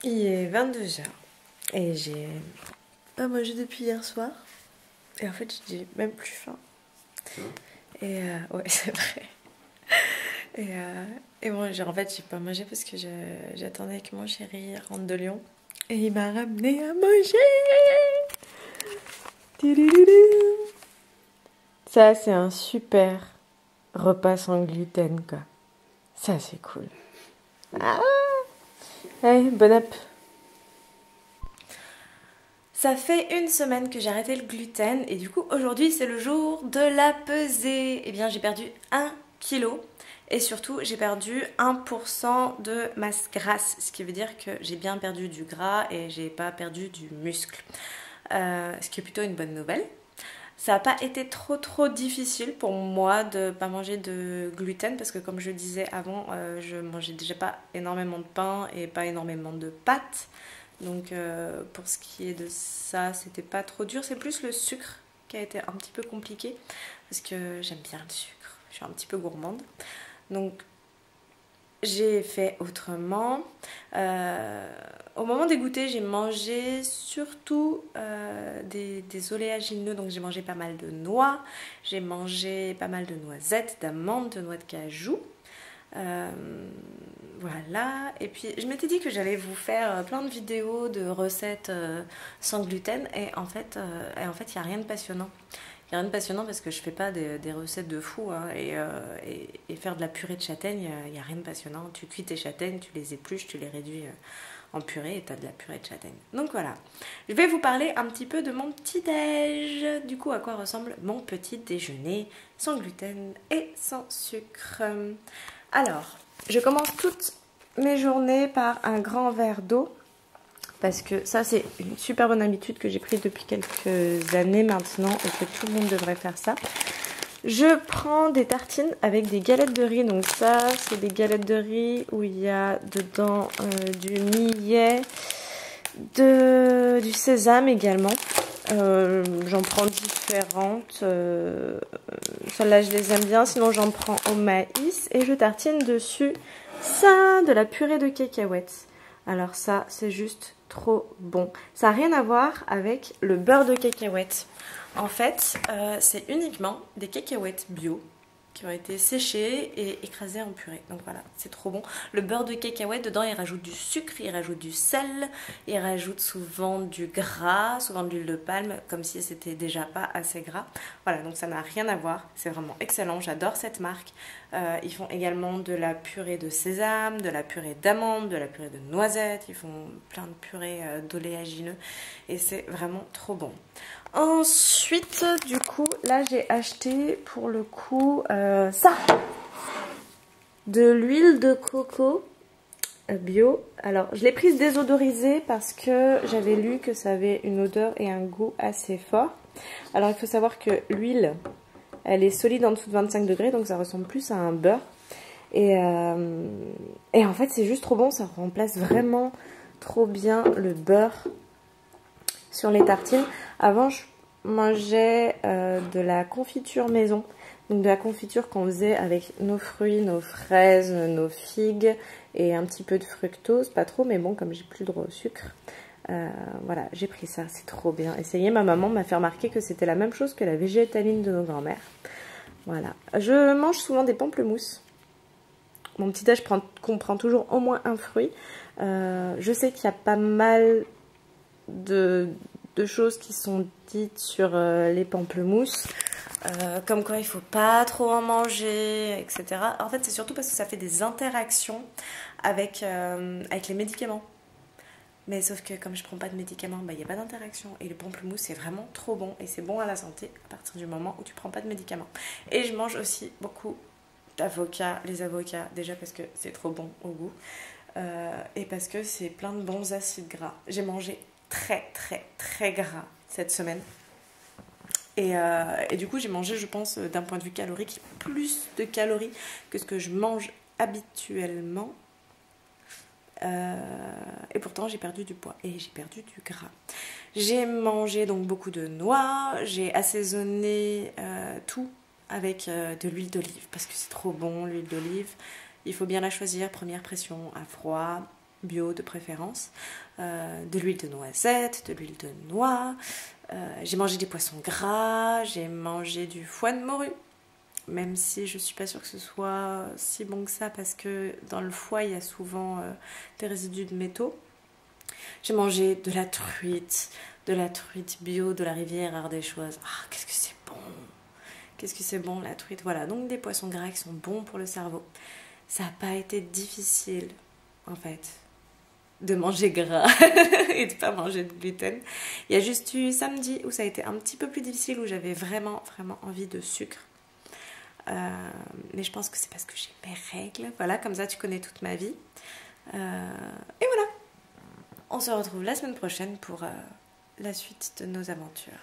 Il est 22 heures et j'ai pas mangé depuis hier soir. Et en fait, j'ai même plus faim. Et ouais, c'est vrai. Et, et bon, en fait, j'ai pas mangé parce que j'attendais que mon chéri rentre de Lyon. Et il m'a ramené à manger. Ça, c'est un super repas sans gluten, quoi. Ça, c'est cool. Ah, allez, bon app. Ça fait une semaine que j'ai arrêté le gluten et du coup aujourd'hui c'est le jour de la pesée. Eh bien j'ai perdu 1 kilo et surtout j'ai perdu 1% de masse grasse, ce qui veut dire que j'ai bien perdu du gras et j'ai pas perdu du muscle. Ce qui est plutôt une bonne nouvelle. Ça n'a pas été trop difficile pour moi de pas manger de gluten parce que comme je disais avant, je mangeais déjà pas énormément de pain et pas énormément de pâtes. Donc pour ce qui est de ça, c'était pas trop dur. C'est plus le sucre qui a été un petit peu compliqué parce que j'aime bien le sucre. Je suis un petit peu gourmande. Donc j'ai fait autrement. Au moment des goûters, j'ai mangé surtout des oléagineux. Donc j'ai mangé pas mal de noix. J'ai mangé pas mal de noisettes, d'amandes, de noix de cajou. Voilà, et puis je m'étais dit que j'allais vous faire plein de vidéos de recettes sans gluten et en fait il n'y a rien de passionnant. Il n'y a rien de passionnant parce que je fais pas des recettes de fou hein, et faire de la purée de châtaigne, il n'y a rien de passionnant. Tu cuis tes châtaignes, tu les épluches, tu les réduis en purée et tu as de la purée de châtaigne. Donc voilà, je vais vous parler un petit peu de mon petit-déj. Du coup, à quoi ressemble mon petit déjeuner sans gluten et sans sucre. Alors, je commence toutes mes journées par un grand verre d'eau parce que ça c'est une super bonne habitude que j'ai prise depuis quelques années maintenant et que tout le monde devrait faire ça. Je prends des tartines avec des galettes de riz, donc ça c'est des galettes de riz où il y a dedans du millet, du sésame également. J'en prends différentes. Celles-là, je les aime bien. Sinon, j'en prends au maïs et je tartine dessus ça, de la purée de cacahuètes. Alors ça, c'est juste trop bon. Ça n'a rien à voir avec le beurre de cacahuètes. En fait, c'est uniquement des cacahuètes bio qui ont été séchées et écrasées en purée. Donc voilà, c'est trop bon. Le beurre de cacahuète, dedans, il rajoute du sucre, il rajoute du sel, il rajoute souvent du gras, souvent de l'huile de palme, comme si c'était déjà pas assez gras. Voilà, donc ça n'a rien à voir. C'est vraiment excellent. J'adore cette marque. Ils font également de la purée de sésame, de la purée d'amandes, de la purée de noisettes. Ils font plein de purées d'oléagineux et c'est vraiment trop bon. Ensuite, du coup, là j'ai acheté pour le coup ça, de l'huile de coco bio. Alors, je l'ai prise désodorisée parce que j'avais lu que ça avait une odeur et un goût assez fort. Alors, il faut savoir que l'huile, elle est solide en dessous de 25 degrés, donc ça ressemble plus à un beurre. Et en fait, c'est juste trop bon, ça remplace vraiment trop bien le beurre sur les tartines. Avant, je mangeais de la confiture maison. Donc de la confiture qu'on faisait avec nos fruits, nos fraises, nos figues et un petit peu de fructose. Pas trop, mais bon, comme j'ai plus le droit au sucre. Voilà, j'ai pris ça, c'est trop bien. Essayez, ma maman m'a fait remarquer que c'était la même chose que la végétaline de nos grands-mères. Voilà. Je mange souvent des pamplemousses. Mon petit déj comprend toujours au moins un fruit. Je sais qu'il y a pas mal de choses qui sont dites sur les pamplemousses. Comme quoi il faut pas trop en manger, etc. En fait, c'est surtout parce que ça fait des interactions avec les médicaments. Mais sauf que comme je prends pas de médicaments, il n'y a pas d'interaction. Et le pamplemousse, c'est vraiment trop bon. Et c'est bon à la santé à partir du moment où tu prends pas de médicaments. Et je mange aussi beaucoup d'avocats. Les avocats, déjà parce que c'est trop bon au goût. Et parce que c'est plein de bons acides gras. J'ai mangé très gras cette semaine. Et du coup, j'ai mangé, je pense, d'un point de vue calorique, plus de calories que ce que je mange habituellement. Et pourtant, j'ai perdu du poids et j'ai perdu du gras. J'ai mangé donc beaucoup de noix. J'ai assaisonné tout avec de l'huile d'olive parce que c'est trop bon, l'huile d'olive. Il faut bien la choisir, première pression, à froid. bio de préférence, de l'huile de noisette, de l'huile de noix, j'ai mangé des poissons gras, j'ai mangé du foie de morue, même si je suis pas sûre que ce soit si bon que ça parce que dans le foie il y a souvent des résidus de métaux. J'ai mangé de la truite bio de la rivière ardéchoise. Ah, qu'est-ce que c'est bon! Qu'est-ce que c'est bon la truite! Voilà, donc des poissons gras qui sont bons pour le cerveau. Ça n'a pas été difficile, en fait, de manger gras et de pas manger de gluten. Il y a juste eu samedi où ça a été un petit peu plus difficile, où j'avais vraiment envie de sucre. Mais je pense que c'est parce que j'ai mes règles. Voilà, comme ça tu connais toute ma vie. Et voilà. On se retrouve la semaine prochaine pour la suite de nos aventures.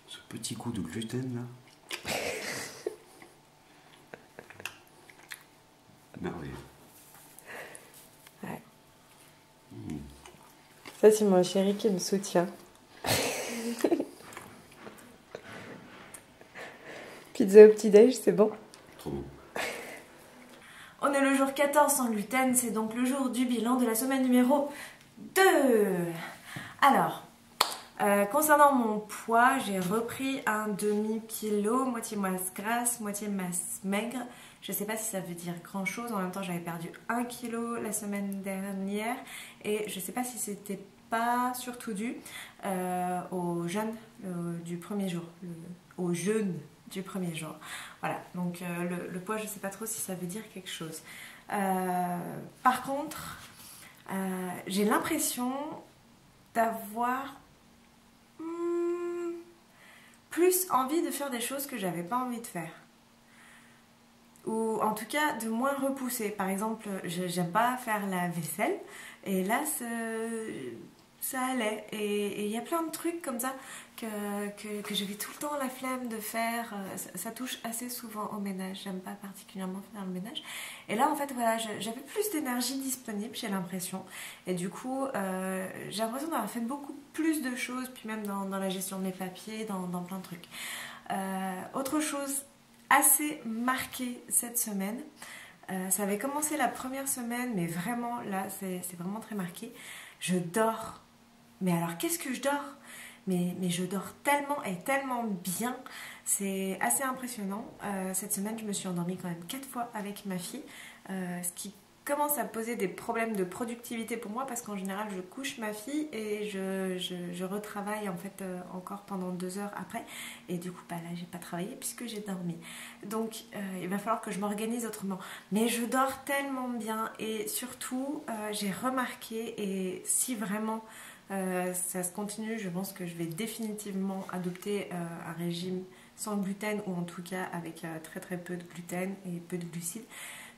Ce petit coup de gluten là. Merveilleux. Ouais. Ça c'est mon chéri qui me soutient. Pizza au petit-déj, c'est bon? Trop bon. On est le jour 14 sans gluten, c'est donc le jour du bilan de la semaine numéro 2. Alors, concernant mon poids, j'ai repris un demi-kilo, moitié masse grasse, moitié masse maigre. Je ne sais pas si ça veut dire grand chose, en même temps j'avais perdu 1 kilo la semaine dernière et je ne sais pas si c'était pas surtout dû au jeûne du premier jour, au jeûne du premier jour. Voilà, donc le poids, je ne sais pas trop si ça veut dire quelque chose. Par contre, j'ai l'impression d'avoir plus envie de faire des choses que j'avais pas envie de faire. Ou en tout cas de moins repousser. Par exemple, j'aime pas faire la vaisselle et là ça allait. Et il y a plein de trucs comme ça que j'avais tout le temps la flemme de faire. Ça touche assez souvent au ménage. J'aime pas particulièrement faire le ménage. Et là en fait voilà, j'avais plus d'énergie disponible, j'ai l'impression. Et du coup j'ai l'impression d'avoir fait beaucoup plus de choses, puis même dans la gestion de mes papiers, dans plein de trucs. Autre chose assez marquée cette semaine. Ça avait commencé la première semaine, mais vraiment là c'est vraiment très marqué. Je dors. Mais alors qu'est-ce que je dors? Mais je dors tellement et tellement bien. C'est assez impressionnant. Cette semaine je me suis endormie quand même 4 fois avec ma fille. Ce qui commence à poser des problèmes de productivité pour moi parce qu'en général je couche ma fille et je retravaille en fait encore pendant 2 heures après et du coup bah là j'ai pas travaillé puisque j'ai dormi, donc il va falloir que je m'organise autrement, mais je dors tellement bien et surtout j'ai remarqué, et si vraiment ça se continue, je pense que je vais définitivement adopter un régime sans gluten, ou en tout cas avec très peu de gluten et peu de glucides.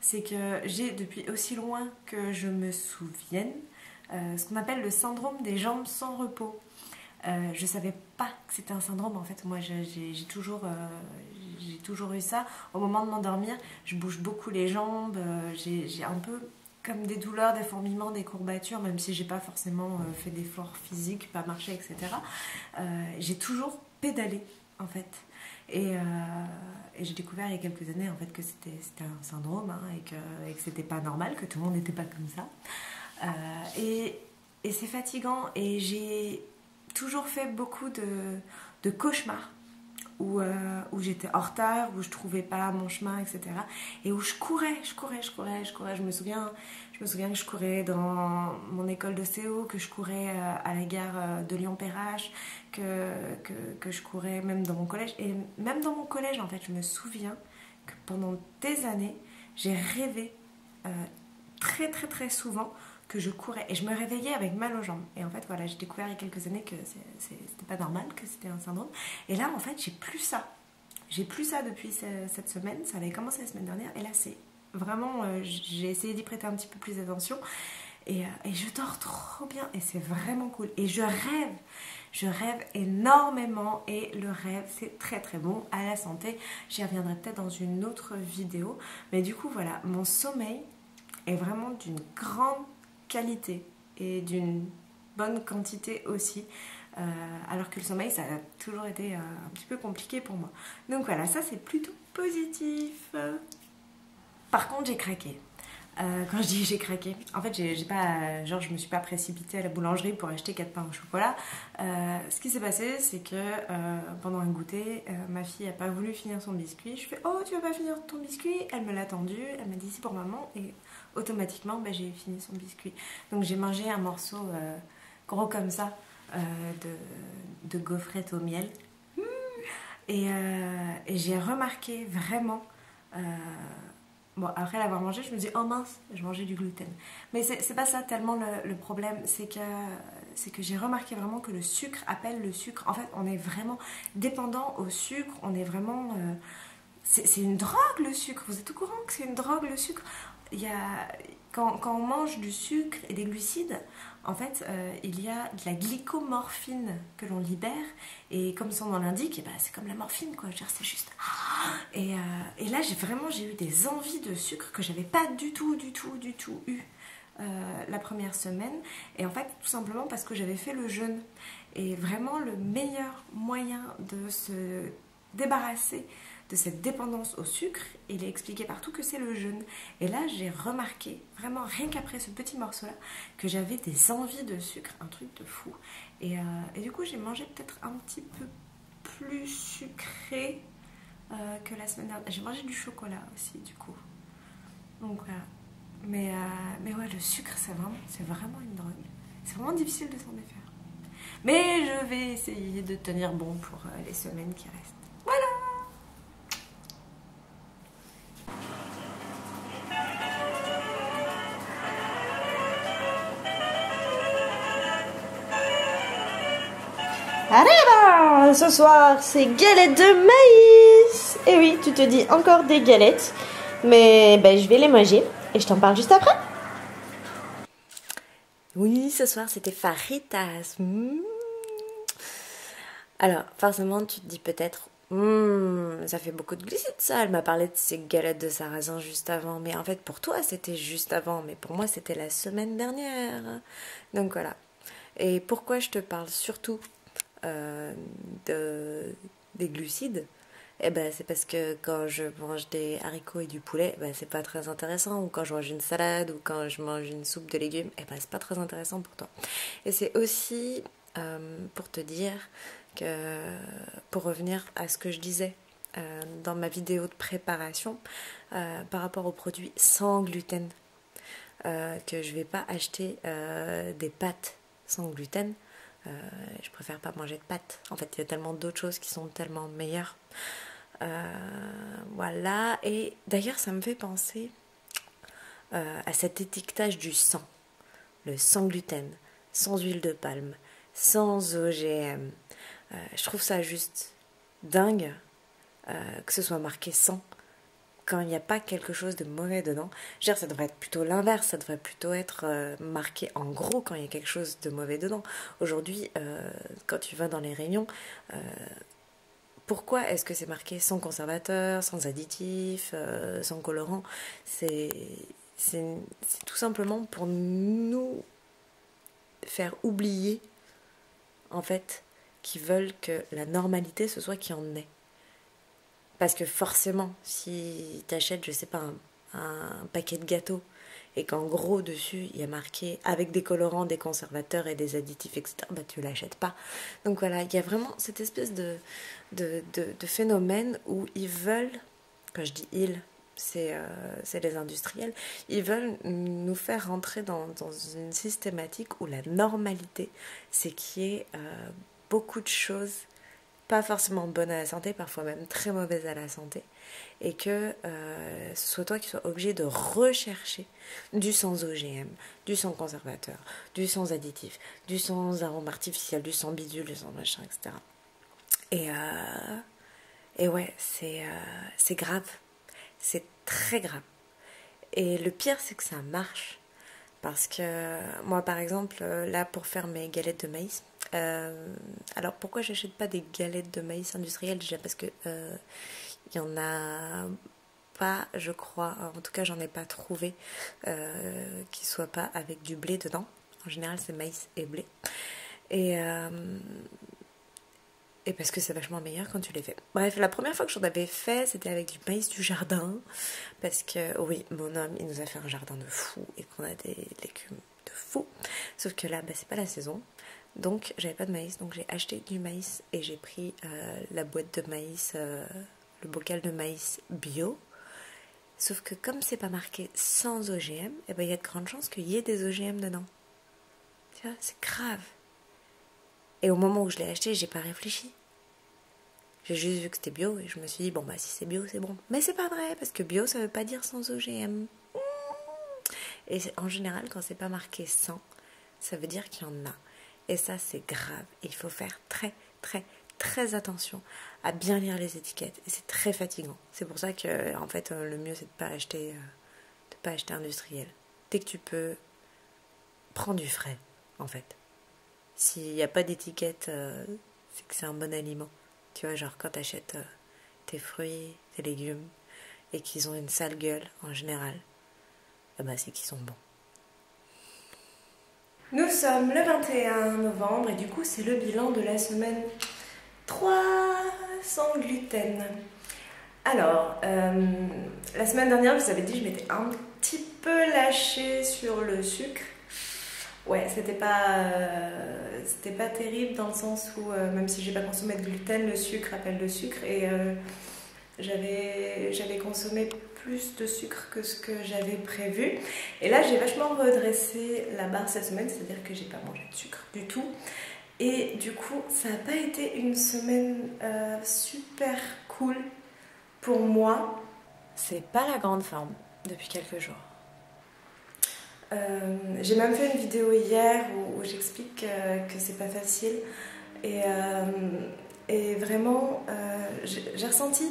C'est que j'ai, depuis aussi loin que je me souvienne, ce qu'on appelle le syndrome des jambes sans repos. Je savais pas que c'était un syndrome, en fait. Moi j'ai toujours eu ça. Au moment de m'endormir, je bouge beaucoup les jambes, j'ai un peu comme des douleurs, des fourmillements, des courbatures, même si j'ai pas forcément fait d'efforts physiques, pas marché, etc. J'ai toujours pédalé en fait. Et j'ai découvert il y a quelques années en fait que c'était un syndrome, hein, et que c'était pas normal, que tout le monde n'était pas comme ça. Et c'est fatigant, et j'ai toujours fait beaucoup de cauchemars où j'étais en retard, où je trouvais pas mon chemin, etc. Et où je courais. Je me souviens que je courais dans mon école d'ostéo, que je courais à la gare de Lyon-Perrache, que je courais même dans mon collège. Et même dans mon collège, en fait, je me souviens que pendant des années, j'ai rêvé très souvent que je courais, et je me réveillais avec mal aux jambes. Et en fait voilà, j'ai découvert il y a quelques années que c'était pas normal, que c'était un syndrome. Et là en fait j'ai plus ça depuis cette semaine. Ça avait commencé la semaine dernière, et là c'est vraiment j'ai essayé d'y prêter un petit peu plus d'attention, et je dors trop bien, et c'est vraiment cool. Et je rêve énormément, et le rêve c'est très bon à la santé. J'y reviendrai peut-être dans une autre vidéo, mais du coup voilà, mon sommeil est vraiment d'une grande qualité et d'une bonne quantité aussi, alors que le sommeil ça a toujours été un petit peu compliqué pour moi. Donc voilà, ça c'est plutôt positif. Par contre, j'ai craqué. Quand je dis j'ai craqué, en fait, j'ai pas, genre, je me suis pas précipitée à la boulangerie pour acheter 4 pains au chocolat. Ce qui s'est passé, c'est que pendant un goûter, ma fille a pas voulu finir son biscuit. Je fais oh, tu vas pas finir ton biscuit? Elle me l'a tendu, elle m'a dit c'est pour maman, et automatiquement, bah, j'ai fini son biscuit. Donc j'ai mangé un morceau gros comme ça de gaufrette au miel. Et j'ai remarqué vraiment. Bon, après l'avoir mangé, je me dis, oh mince, je mangeais du gluten. Mais c'est pas ça tellement le problème, c'est que j'ai remarqué vraiment que le sucre appelle le sucre. En fait, on est vraiment dépendant au sucre, on est vraiment... c'est une drogue le sucre, vous êtes au courant que c'est une drogue le sucre? Il y a, quand on mange du sucre et des glucides, en fait, il y a de la glycomorphine que l'on libère, et comme son nom l'indique, eh ben, c'est comme la morphine, quoi. Je veux dire, c'est juste... Et là, j'ai eu des envies de sucre que j'avais pas du tout eu la première semaine. Et en fait, tout simplement parce que j'avais fait le jeûne. Et vraiment, le meilleur moyen de se débarrasser de cette dépendance au sucre, il est expliqué partout que c'est le jeûne. Et là, j'ai remarqué, vraiment rien qu'après ce petit morceau-là, que j'avais des envies de sucre, un truc de fou. Et du coup, j'ai mangé peut-être un petit peu plus sucré que la semaine dernière. J'ai mangé du chocolat aussi, du coup. Donc voilà. Mais ouais, le sucre, c'est vraiment une drogue. C'est vraiment difficile de s'en défaire. Mais je vais essayer de tenir bon pour les semaines qui restent. Voilà! Arriba! Ce soir, c'est galettes de maïs! Et oui, tu te dis encore des galettes, mais ben, je vais les manger et je t'en parle juste après. Oui, ce soir, c'était fajitas. Alors, forcément, tu te dis peut-être, ça fait beaucoup de glucides ça, elle m'a parlé de ces galettes de sarrasin juste avant, mais en fait, pour toi, c'était juste avant, mais pour moi, c'était la semaine dernière. Donc voilà. Et pourquoi je te parle surtout des glucides, eh ben, c'est parce que quand je mange des haricots et du poulet, ben, c'est pas très intéressant. Ou quand je mange une salade, ou quand je mange une soupe de légumes, eh ben, c'est pas très intéressant pour toi. Et c'est aussi pour te dire que, pour revenir à ce que je disais dans ma vidéo de préparation par rapport aux produits sans gluten, que je vais pas acheter des pâtes sans gluten. Je préfère pas manger de pâtes. En fait, il y a tellement d'autres choses qui sont tellement meilleures. Voilà. Et d'ailleurs, ça me fait penser à cet étiquetage du sang. Le sans gluten, sans huile de palme, sans OGM. Je trouve ça juste dingue que ce soit marqué sans, quand il n'y a pas quelque chose de mauvais dedans. Je veux dire, ça devrait être plutôt l'inverse, ça devrait plutôt être marqué en gros quand il y a quelque chose de mauvais dedans. Aujourd'hui, quand tu vas dans les rayons, pourquoi est-ce que c'est marqué sans conservateur, sans additif, sans colorant? C'est tout simplement pour nous faire oublier, en fait, qu'ils veulent que la normalité, ce soit qu'il y en ait. Parce que forcément, si tu achètes, je sais pas, un paquet de gâteaux et qu'en gros dessus il y a marqué avec des colorants, des conservateurs et des additifs, etc., bah tu l'achètes pas. Donc voilà, il y a vraiment cette espèce de phénomène où ils veulent, quand je dis ils, c'est les industriels, ils veulent nous faire rentrer dans une systématique où la normalité, c'est qu'il y ait beaucoup de choses pas forcément bonne à la santé, parfois même très mauvaise à la santé, et que ce soit toi qui sois obligé de rechercher du sans OGM, du sans conservateur, du sans additif, du sans arôme artificiel, du sans bidule, du sans machin, etc. Et ouais, c'est grave, c'est très grave. Et le pire, c'est que ça marche. Parce que moi, par exemple, là, pour faire mes galettes de maïs, alors pourquoi j'achète pas des galettes de maïs industrielles? Déjà parce que il y en a pas, je crois, en tout cas j'en ai pas trouvé qui soit pas avec du blé dedans. En général c'est maïs et blé. Et Et parce que c'est vachement meilleur quand tu les fais. Bref, la première fois que j'en avais fait, c'était avec du maïs du jardin. Parce que, oui, mon homme, il nous a fait un jardin de fou et qu'on a des légumes de fou. Sauf que là, bah, c'est pas la saison. Donc, j'avais pas de maïs. Donc, j'ai acheté du maïs et j'ai pris la boîte de maïs, le bocal de maïs bio. Sauf que comme c'est pas marqué sans OGM, eh ben, il y a de grandes chances qu'il y ait des OGM dedans. Tu vois, c'est grave. Et au moment où je l'ai acheté, j'ai pas réfléchi. J'ai juste vu que c'était bio et je me suis dit, bon bah si c'est bio, c'est bon. Mais c'est pas vrai, parce que bio, ça veut pas dire sans OGM. Et en général, quand c'est pas marqué sans, ça veut dire qu'il y en a. Et ça, c'est grave. Et il faut faire très, très, très attention à bien lire les étiquettes. Et c'est très fatigant. C'est pour ça que, en fait, le mieux, c'est de pas acheter industriel. Dès que tu peux, prends du frais, en fait. S'il n'y a pas d'étiquette, c'est que c'est un bon aliment. Tu vois, genre quand tu achètes tes fruits, tes légumes, et qu'ils ont une sale gueule, en général, eh ben, c'est qu'ils sont bons. Nous sommes le 21 novembre, et du coup, c'est le bilan de la semaine 3 sans gluten. Alors, la semaine dernière, je vous avais dit que je m'étais un petit peu lâchée sur le sucre. Ouais, c'était pas terrible dans le sens où, même si j'ai pas consommé de gluten, le sucre appelle le sucre et j'avais consommé plus de sucre que ce que j'avais prévu. Et là, j'ai vachement redressé la barre cette semaine, c'est-à-dire que j'ai pas mangé de sucre du tout. Et du coup, ça n'a pas été une semaine super cool pour moi. C'est pas la grande forme depuis quelques jours. J'ai même fait une vidéo hier où j'explique que c'est pas facile et vraiment j'ai ressenti,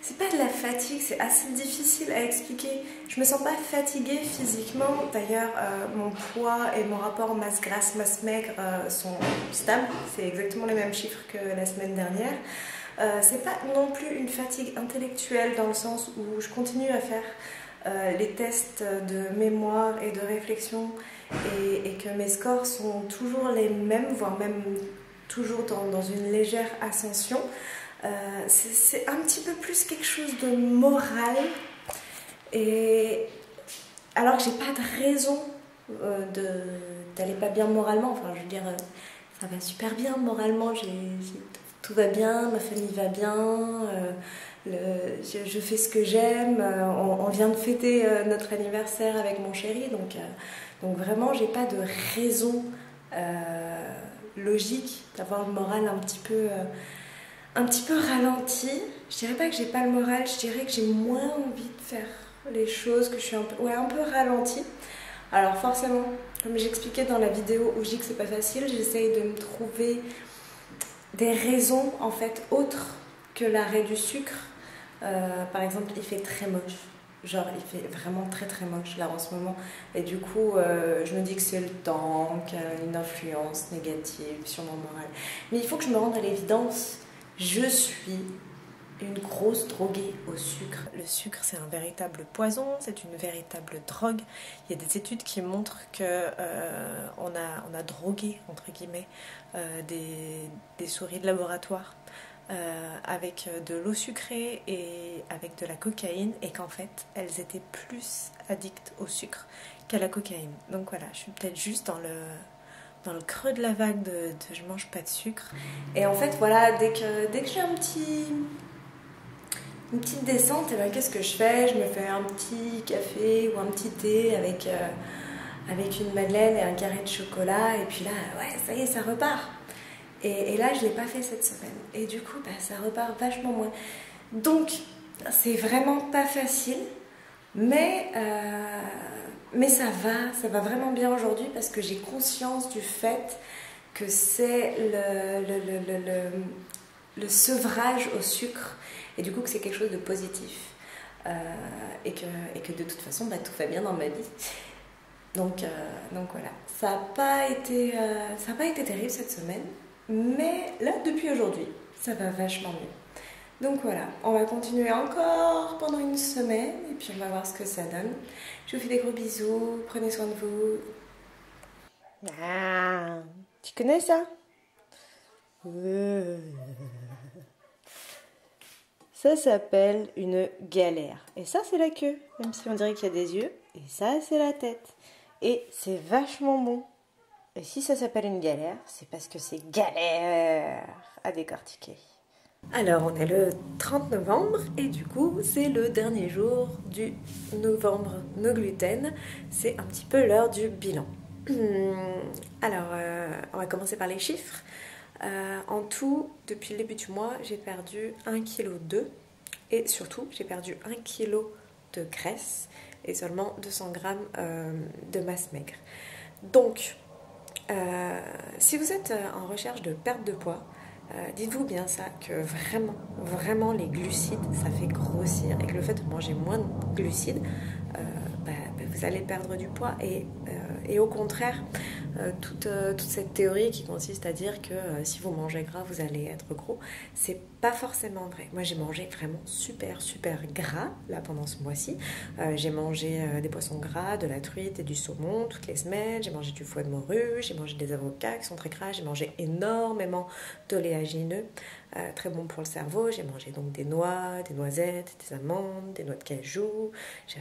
c'est pas de la fatigue, c'est assez difficile à expliquer. Je me sens pas fatiguée physiquement, d'ailleurs mon poids et mon rapport masse grasse masse maigre sont stables, c'est exactement les mêmes chiffres que la semaine dernière. C'est pas non plus une fatigue intellectuelle dans le sens où je continue à faire les tests de mémoire et de réflexion et que mes scores sont toujours les mêmes, voire même toujours dans une légère ascension. C'est un petit peu plus quelque chose de moral, et alors que j'ai pas de raison d'aller pas bien moralement. Enfin, je veux dire, ça va super bien moralement, tout va bien, ma famille va bien, je fais ce que j'aime, on vient de fêter notre anniversaire avec mon chéri, donc vraiment j'ai pas de raison logique d'avoir le moral un petit peu ralenti. Je dirais pas que j'ai pas le moral, je dirais que j'ai moins envie de faire les choses, que je suis un peu ralentie. Alors forcément, comme j'expliquais dans la vidéo où je dis que c'est pas facile, j'essaye de me trouver des raisons en fait autres que l'arrêt du sucre. Par exemple, il fait très moche. Genre, il fait vraiment très très moche là en ce moment. Et du coup, je me dis que c'est le temps, qu'il y a une influence négative sur mon moral. Mais il faut que je me rende à l'évidence. Je suis une grosse droguée au sucre. Le sucre, c'est un véritable poison, c'est une véritable drogue. Il y a des études qui montrent que on a drogué, entre guillemets, des souris de laboratoire avec de l'eau sucrée et avec de la cocaïne, et qu'en fait, elles étaient plus addictes au sucre qu'à la cocaïne. Donc voilà, je suis peut-être juste dans le creux de la vague de je mange pas de sucre. Et en fait, voilà, dès que j'ai une petite descente, et ben, qu'est-ce que je fais? Je me fais un petit café ou un petit thé avec une madeleine et un carré de chocolat, et puis là, ouais, ça y est, ça repart. Et là, je ne l'ai pas fait cette semaine. Et du coup, bah, ça repart vachement moins. Donc, c'est vraiment pas facile, mais ça va vraiment bien aujourd'hui parce que j'ai conscience du fait que c'est le sevrage au sucre, et du coup que c'est quelque chose de positif, et que de toute façon bah, tout va bien dans ma vie. Donc voilà, ça n'a pas été terrible cette semaine, mais là depuis aujourd'hui ça va vachement mieux. Donc voilà, on va continuer encore pendant une semaine et puis on va voir ce que ça donne. Je vous fais des gros bisous, prenez soin de vous. Ah, tu connais ça? Ça s'appelle une galère. Et ça, c'est la queue, même si on dirait qu'il y a des yeux. Et ça, c'est la tête. Et c'est vachement bon. Et si ça s'appelle une galère, c'est parce que c'est galère à décortiquer. Alors, on est le 30 novembre et du coup, c'est le dernier jour du novembre no gluten. C'est un petit peu l'heure du bilan. Alors, on va commencer par les chiffres. En tout, depuis le début du mois, j'ai perdu 1,2 kg et surtout, j'ai perdu 1 kg de graisse et seulement 200 g de masse maigre. Donc, si vous êtes en recherche de perte de poids, dites-vous bien ça, que vraiment les glucides, ça fait grossir et que le fait de manger moins de glucides, vous allez perdre du poids et au contraire, toute cette théorie qui consiste à dire que si vous mangez gras, vous allez être gros, c'est pas forcément vrai. Moi, j'ai mangé vraiment super gras là pendant ce mois-ci. J'ai mangé des poissons gras, de la truite et du saumon toutes les semaines. J'ai mangé du foie de morue, j'ai mangé des avocats qui sont très gras, j'ai mangé énormément d'oléagineux, très bon pour le cerveau. J'ai mangé donc des noix, des noisettes, des amandes, des noix de cajou. J'ai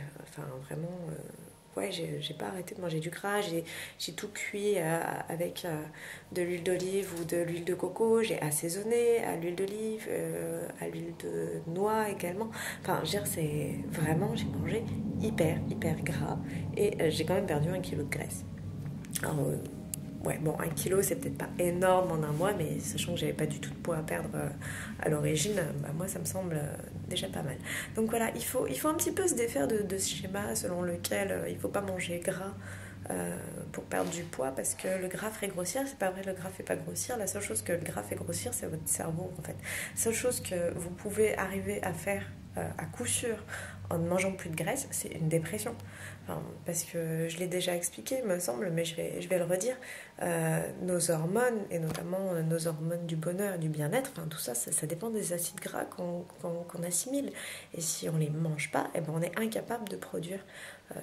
pas arrêté de manger du gras, j'ai tout cuit avec de l'huile d'olive ou de l'huile de coco, j'ai assaisonné à l'huile d'olive, à l'huile de noix également. Enfin, je veux dire, c'est vraiment, j'ai mangé hyper gras et j'ai quand même perdu 1 kg de graisse. Alors, 1 kg c'est peut-être pas énorme en un mois, mais sachant que j'avais pas du tout de poids à perdre à l'origine, moi ça me semble déjà pas mal. Donc voilà, il faut un petit peu se défaire de ce schéma selon lequel il faut pas manger gras pour perdre du poids, parce que le gras ferait grossir. C'est pas vrai, le gras fait pas grossir. La seule chose que le gras fait grossir, c'est votre cerveau en fait. La seule chose que vous pouvez arriver à faire à coup sûr en ne mangeant plus de graisse, c'est une dépression. Enfin, parce que je l'ai déjà expliqué, il me semble, mais je vais le redire. Nos hormones, et notamment nos hormones du bonheur, du bien-être, tout ça dépend des acides gras qu'on assimile. Et si on ne les mange pas, on est incapable de produire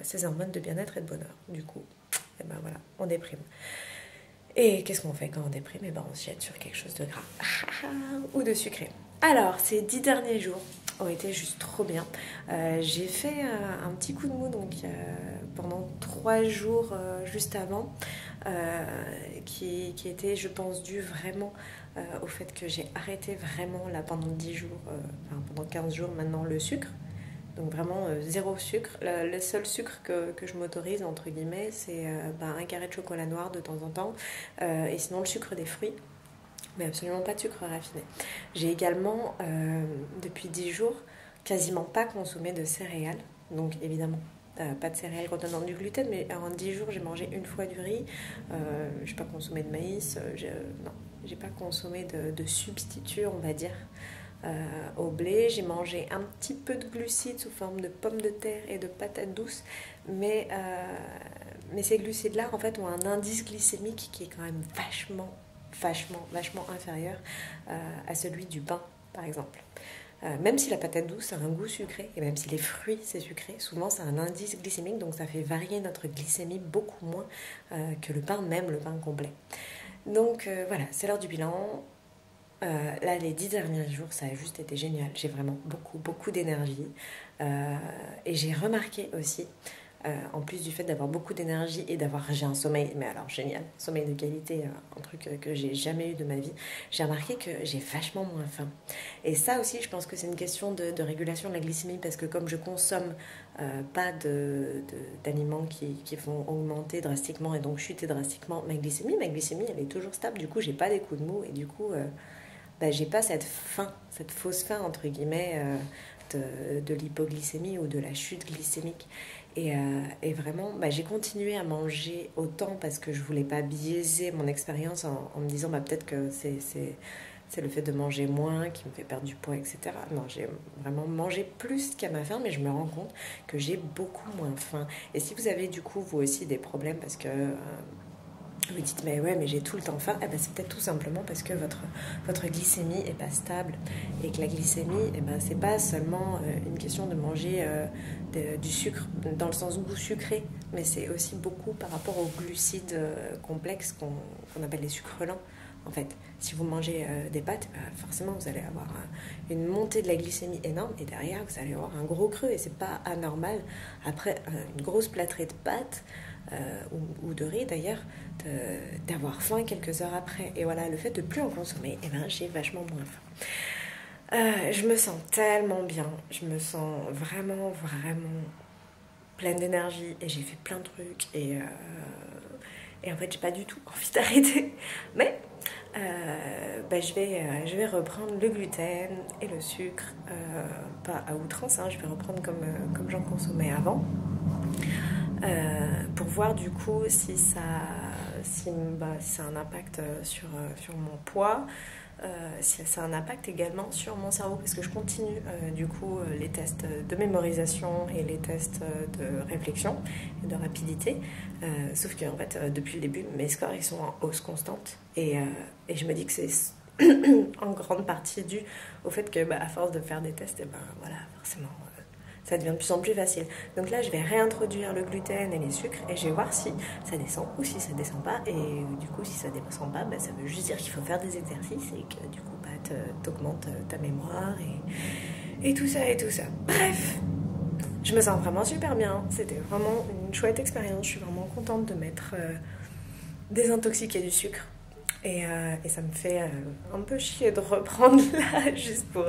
ces hormones de bien-être et de bonheur. Du coup, voilà, on déprime. Et qu'est-ce qu'on fait quand on déprime? On se jette sur quelque chose de gras ou de sucré. Alors, ces 10 derniers jours ont été juste trop bien. J'ai fait un petit coup de mou pendant 3 jours juste avant, qui était, je pense, dû vraiment au fait que j'ai arrêté vraiment là pendant 10 jours, pendant 15 jours maintenant, le sucre. Donc vraiment zéro sucre. Le seul sucre que je m'autorise, entre guillemets, c'est un carré de chocolat noir de temps en temps, et sinon le sucre des fruits, mais absolument pas de sucre raffiné. J'ai également, depuis 10 jours, quasiment pas consommé de céréales. Donc évidemment, pas de céréales contenant du gluten, mais en 10 jours, j'ai mangé une fois du riz. J'ai pas consommé de maïs. J'ai pas consommé de substitut, on va dire, au blé. J'ai mangé un petit peu de glucides sous forme de pommes de terre et de patates douces, mais ces glucides-là, en fait, ont un indice glycémique qui est quand même vachement inférieur à celui du pain, par exemple. Même si la patate douce a un goût sucré, et même si les fruits c'est sucré, souvent ça a un indice glycémique, donc ça fait varier notre glycémie beaucoup moins que le pain, même le pain complet. Donc voilà, c'est l'heure du bilan. Là, les 10 derniers jours, ça a juste été génial. J'ai vraiment beaucoup d'énergie. Et j'ai remarqué aussi, en plus du fait d'avoir beaucoup d'énergie et j'ai un sommeil, mais alors génial, sommeil de qualité, un truc que j'ai jamais eu de ma vie, j'ai remarqué que j'ai vachement moins faim. Et ça aussi, je pense que c'est une question de régulation de la glycémie, parce que comme je consomme pas d'aliments qui vont augmenter drastiquement et donc chuter drastiquement ma glycémie elle est toujours stable. Du coup, j'ai pas des coups de mou et du coup j'ai pas cette fausse faim entre guillemets de l'hypoglycémie ou de la chute glycémique. Et vraiment, j'ai continué à manger autant parce que je voulais pas biaiser mon expérience en me disant peut-être que c'est le fait de manger moins qui me fait perdre du poids, etc. Non, j'ai vraiment mangé plus qu'à ma faim, mais je me rends compte que j'ai beaucoup moins faim. Et si vous avez du coup vous aussi des problèmes parce que vous dites mais j'ai tout le temps faim, c'est peut-être tout simplement parce que votre glycémie est pas stable, et que la glycémie c'est pas seulement une question de manger du sucre dans le sens goût sucré, mais c'est aussi beaucoup par rapport aux glucides complexes qu'on appelle les sucres lents En fait, si vous mangez des pâtes, forcément vous allez avoir une montée de la glycémie énorme et derrière vous allez avoir un gros creux et c'est pas anormal après une grosse plâtrée de pâtes ou de riz d'ailleurs d'avoir faim quelques heures après. Et voilà, le fait de plus en consommer, eh ben, j'ai vachement moins faim. Je me sens tellement bien, je me sens vraiment pleine d'énergie et j'ai fait plein de trucs et en fait j'ai pas du tout envie d'arrêter, mais je vais reprendre le gluten et le sucre, pas à outrance, hein, je vais reprendre comme j'en consommais avant, pour voir du coup si ça a un impact sur mon poids, si ça a un impact également sur mon cerveau, parce que je continue du coup les tests de mémorisation et les tests de réflexion et de rapidité, sauf que en fait depuis le début mes scores ils sont en hausse constante et je me dis que c'est en grande partie dû au fait que à force de faire des tests, et voilà, forcément ça devient de plus en plus facile. Donc là, je vais réintroduire le gluten et les sucres et je vais voir si ça descend ou si ça descend pas. Et du coup, si ça descend pas, ça veut juste dire qu'il faut faire des exercices et que du coup, t'augmentes ta mémoire et tout ça et tout ça. Bref, je me sens vraiment super bien. C'était vraiment une chouette expérience. Je suis vraiment contente de m'être désintoxiquée du sucre. Et ça me fait un peu chier de reprendre là, juste pour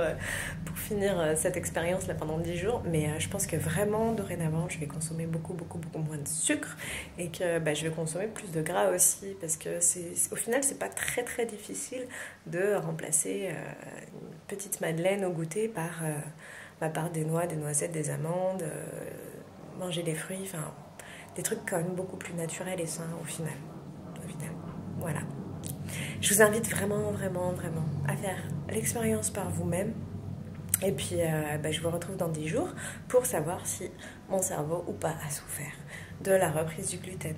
finir cette expérience là pendant 10 jours. Mais je pense que vraiment, dorénavant, je vais consommer beaucoup moins de sucre et que je vais consommer plus de gras aussi. Parce que au final, c'est pas très difficile de remplacer une petite madeleine au goûter par des noix, des noisettes, des amandes, manger des fruits, enfin des trucs quand même beaucoup plus naturels et sains au final. Voilà. Je vous invite vraiment à faire l'expérience par vous-même. Et puis, je vous retrouve dans 10 jours pour savoir si mon cerveau ou pas a souffert de la reprise du gluten.